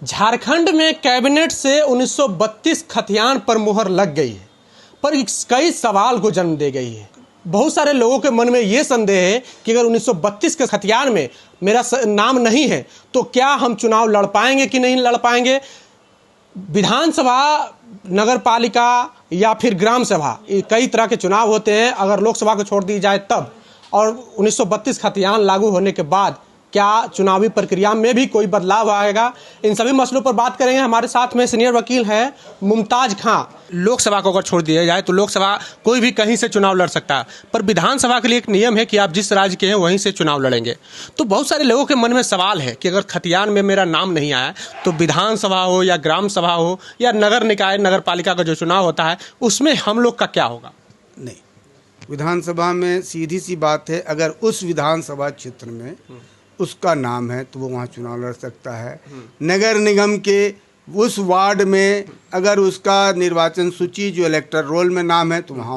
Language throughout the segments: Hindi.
झारखंड में कैबिनेट से 1932 खतियान पर मुहर लग गई है, पर कई सवाल को जन्म दे गई है। बहुत सारे लोगों के मन में ये संदेह है कि अगर 1932 के खतियान में मेरा नाम नहीं है तो क्या हम चुनाव लड़ पाएंगे कि नहीं लड़ पाएंगे। विधानसभा, नगर पालिका या फिर ग्राम सभा, कई तरह के चुनाव होते हैं। अगर लोकसभा को छोड़ दी जाए तब, और 1932 खतियान लागू होने के बाद क्या चुनावी प्रक्रिया में भी कोई बदलाव आएगा, इन सभी मसलों पर बात करेंगे। हमारे साथ में सीनियर वकील हैं मुमताज खां। लोकसभा को अगर छोड़ दिया जाए तो लोकसभा कोई भी कहीं से चुनाव लड़ सकता है, पर विधानसभा के लिए एक नियम है कि आप जिस राज्य के हैं वहीं से चुनाव लड़ेंगे। तो बहुत सारे लोगों के मन में सवाल है कि अगर खतियान में मेरा नाम नहीं आया तो विधानसभा हो या ग्राम सभा हो या नगर निकाय, नगर पालिका का जो चुनाव होता है उसमें हम लोग का क्या होगा। नहीं, विधानसभा में सीधी सी बात है, अगर उस विधानसभा क्षेत्र में उसका नाम है तो वो वहाँ चुनाव लड़ सकता है। नगर निगम के उस वार्ड में अगर उसका निर्वाचन सूची जो इलेक्टर रोल में नाम है तो वहाँ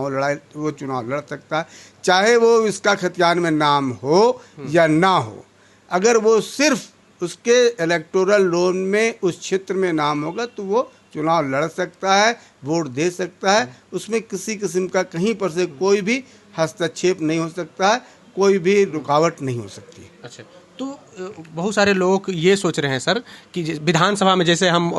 वो चुनाव लड़ सकता है, चाहे वो इसका खतियान में नाम हो या ना हो। अगर वो सिर्फ उसके इलेक्टोरल रोल में उस क्षेत्र में नाम होगा तो वो चुनाव लड़ सकता है, वोट दे सकता है। उसमें किसी किस्म का कहीं पर से कोई भी हस्तक्षेप नहीं हो सकता है, कोई भी रुकावट नहीं हो सकती। अच्छा, तो बहुत सारे लोग ये सोच रहे हैं सर कि विधानसभा में, जैसे हम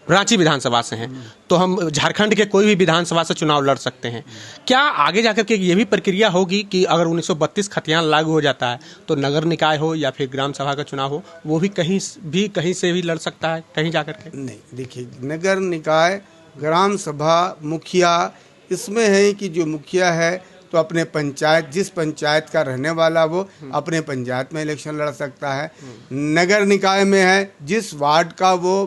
रांची विधानसभा से हैं तो हम झारखंड के कोई भी विधानसभा से चुनाव लड़ सकते हैं। क्या आगे जाकर के ये भी प्रक्रिया होगी कि अगर 1932 खतियान लागू हो जाता है तो नगर निकाय हो या फिर ग्राम सभा का चुनाव हो वो भी कहीं से भी लड़ सकता है कहीं जाकर के? नहीं, देखिए, नगर निकाय, ग्राम सभा, मुखिया, इसमें है कि जो मुखिया है तो अपने पंचायत, जिस पंचायत का रहने वाला वो अपने पंचायत में इलेक्शन लड़ सकता है। नगर निकाय में है जिस वार्ड का वो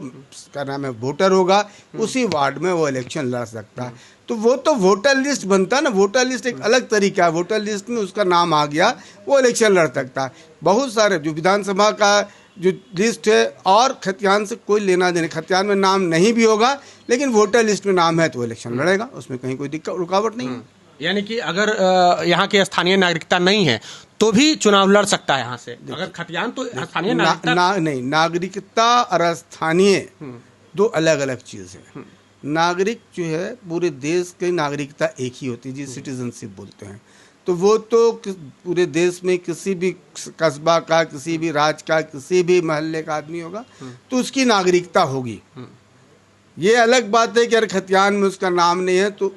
क्या नाम है वोटर होगा उसी वार्ड में वो इलेक्शन लड़ सकता है। तो वो तो वोटर लिस्ट बनता है ना, वोटर लिस्ट एक अलग तरीका है, वोटर लिस्ट में उसका नाम आ गया वो इलेक्शन लड़ सकता है। बहुत सारे जो विधानसभा का जो लिस्ट है और खतियान से कोई लेना देना, खतियान में नाम नहीं भी होगा लेकिन वोटर लिस्ट में नाम है तो इलेक्शन लड़ेगा, उसमें कहीं कोई दिक्कत रुकावट नहीं है। यानी कि अगर यहाँ की स्थानीय नागरिकता नहीं है तो भी चुनाव लड़ सकता है यहाँ से। अगर खतियान तो स्थानीय नागरिकता नहीं, नागरिकता और स्थानीय दो अलग अलग चीज है। नागरिक जो है पूरे देश की नागरिकता एक ही होती है, जिसे सिटीजनशिप बोलते हैं। तो वो तो पूरे देश में किसी भी कस्बा का, किसी भी राज्य का, किसी भी मोहल्ले का आदमी होगा तो उसकी नागरिकता होगी। ये अलग बात है कि अगर खतियान में उसका नाम नहीं है तो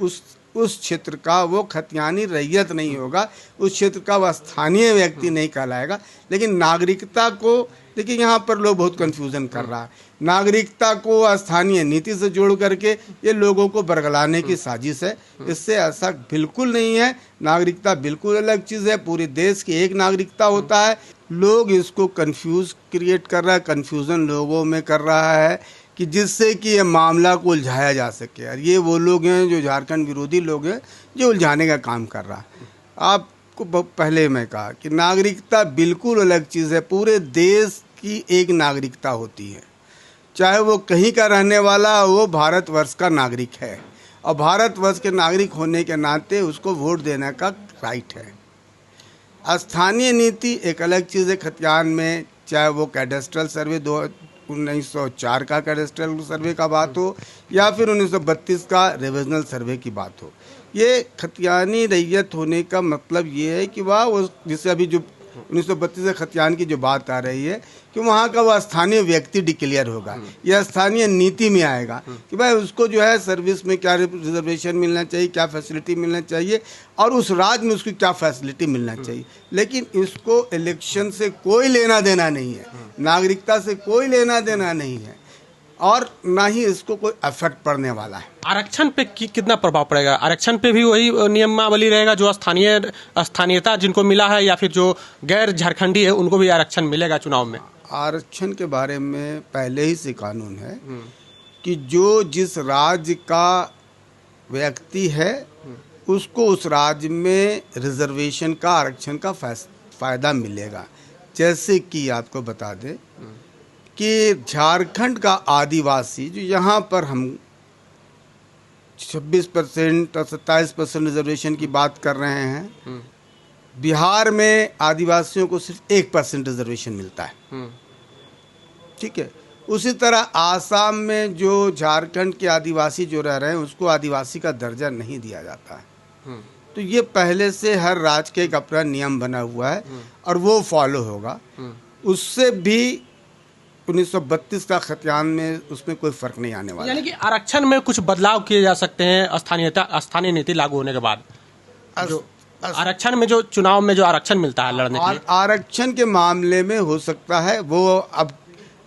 उस क्षेत्र का वो खतियानी रैयत नहीं होगा, उस क्षेत्र का वह स्थानीय व्यक्ति नहीं कहलाएगा। लेकिन नागरिकता को देखिए, यहाँ पर लोग बहुत कंफ्यूजन कर रहा है। नागरिकता को स्थानीय नीति से जोड़ करके ये लोगों को बरगलाने की साजिश है। इससे ऐसा बिल्कुल नहीं है। नागरिकता बिल्कुल अलग चीज़ है, पूरे देश की एक नागरिकता होता है। लोग इसको कंफ्यूज क्रिएट कर रहा है, कन्फ्यूज़न लोगों में कर रहा है कि जिससे कि ये मामला को उलझाया जा सके। और ये वो लोग हैं जो झारखंड विरोधी लोग हैं जो उलझाने का काम कर रहा है। आपको पहले मैं कहा कि नागरिकता बिल्कुल अलग चीज़ है। पूरे देश की एक नागरिकता होती है, चाहे वो कहीं का रहने वाला, वो भारतवर्ष का नागरिक है और भारतवर्ष के नागरिक होने के नाते उसको वोट देने का राइट है। स्थानीय नीति एक अलग चीज़ है। खतियान में चाहे वो कैडेस्ट्रल सर्वे 1904 का कैडेस्ट्रल सर्वे का बात हो या फिर 1932 का रिविजनल सर्वे की बात हो, ये खतियानी रैयत होने का मतलब ये है कि वह जिससे अभी जो 1932 से खतियान की जो बात आ रही है कि वहाँ का वह स्थानीय व्यक्ति डिक्लेयर होगा, यह स्थानीय नीति में आएगा कि भाई उसको जो है सर्विस में क्या रिजर्वेशन मिलना चाहिए, क्या फैसिलिटी मिलना चाहिए और उस राज्य में उसकी क्या फैसिलिटी मिलना चाहिए। लेकिन इसको इलेक्शन से कोई लेना देना नहीं है, नागरिकता से कोई लेना देना नहीं है और ना ही इसको कोई इफेक्ट पड़ने वाला है। आरक्षण पे कितना प्रभाव पड़ेगा? आरक्षण पे भी वही नियमावली रहेगा जो स्थानीयता जिनको मिला है या फिर जो गैर झारखंडी है उनको भी आरक्षण मिलेगा चुनाव में? आरक्षण के बारे में पहले ही से कानून है कि जो जिस राज्य का व्यक्ति है उसको उस राज्य में रिजर्वेशन का, आरक्षण का फायदा मिलेगा। जैसे कि आपको बता दें कि झारखंड का आदिवासी जो यहाँ पर हम 26% और 27% रिजर्वेशन की बात कर रहे हैं, बिहार में आदिवासियों को सिर्फ 1% रिजर्वेशन मिलता है। ठीक है, उसी तरह आसाम में जो झारखंड के आदिवासी जो रह रहे हैं उसको आदिवासी का दर्जा नहीं दिया जाता है। तो ये पहले से हर राज्य के एक अपना नियम बना हुआ है और वो फॉलो होगा। उससे भी 1932 का खतियान में उसमें कोई फर्क नहीं आने वाला। यानी कि आरक्षण में कुछ बदलाव किए जा सकते हैं स्थानीय नीति लागू होने के बाद। जो आरक्षण में जो चुनाव में जो आरक्षण मिलता है लड़ने के लिए, आरक्षण के मामले में हो सकता है वो अब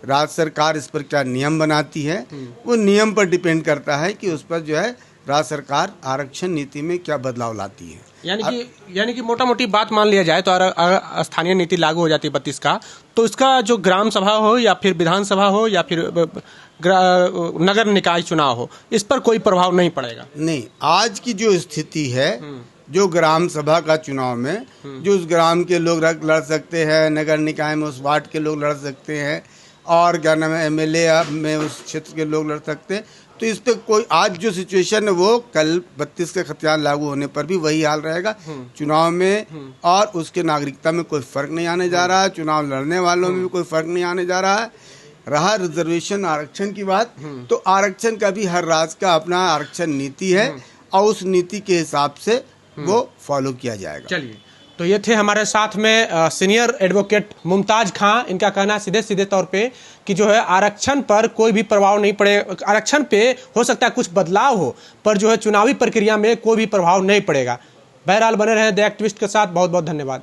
राज्य सरकार इस पर क्या नियम बनाती है, वो नियम पर डिपेंड करता है कि उस पर जो है राज्य सरकार आरक्षण नीति में क्या बदलाव लाती है। यानी कि मोटा मोटी बात मान लिया जाए तो अगर स्थानीय नीति लागू हो जाती है 32 का, तो इसका जो ग्राम सभा हो या फिर विधानसभा हो या फिर नगर निकाय चुनाव हो, इस पर कोई प्रभाव नहीं पड़ेगा। नहीं, आज की जो स्थिति है, जो ग्राम सभा का चुनाव में जो उस ग्राम के लोग लड़ सकते हैं, नगर निकाय में उस वार्ड के लोग लड़ सकते हैं, और क्या नाम है MLA में उस क्षेत्र के लोग लड़ सकते हैं। तो इस पे कोई आज जो सिचुएशन है वो कल 32 के खतियान लागू होने पर भी वही हाल रहेगा। चुनाव में और उसके नागरिकता में कोई फर्क नहीं आने जा रहा है, चुनाव लड़ने वालों में भी कोई फर्क नहीं आने जा रहा है। रहा रिजर्वेशन आरक्षण की बात, तो आरक्षण का भी हर राज्य का अपना आरक्षण नीति है और उस नीति के हिसाब से वो फॉलो किया जाएगा। चलिए, तो ये थे हमारे साथ में सीनियर एडवोकेट मुमताज खां। इनका कहना सीधे सीधे तौर पे कि जो है आरक्षण पर कोई भी प्रभाव नहीं पड़े, आरक्षण पे हो सकता है कुछ बदलाव हो, पर जो है चुनावी प्रक्रिया में कोई भी प्रभाव नहीं पड़ेगा। बहरहाल बने रहे द एक्टिविस्ट के साथ। बहुत बहुत धन्यवाद।